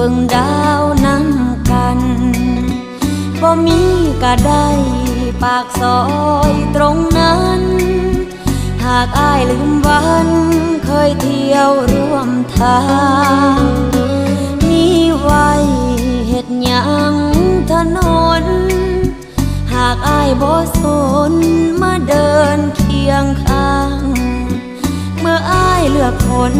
บิ่งดาวนำกันบ่มีก็ได้ปากซอยตรงนั้นหากอ้ายลืมวันเคยเที่ยวร่วมทางมีไว้เฮ็ดหยังถนนหากอ้ายบ่สนมาเดินเคียงข้างเมื่ออ้ายเลือกคน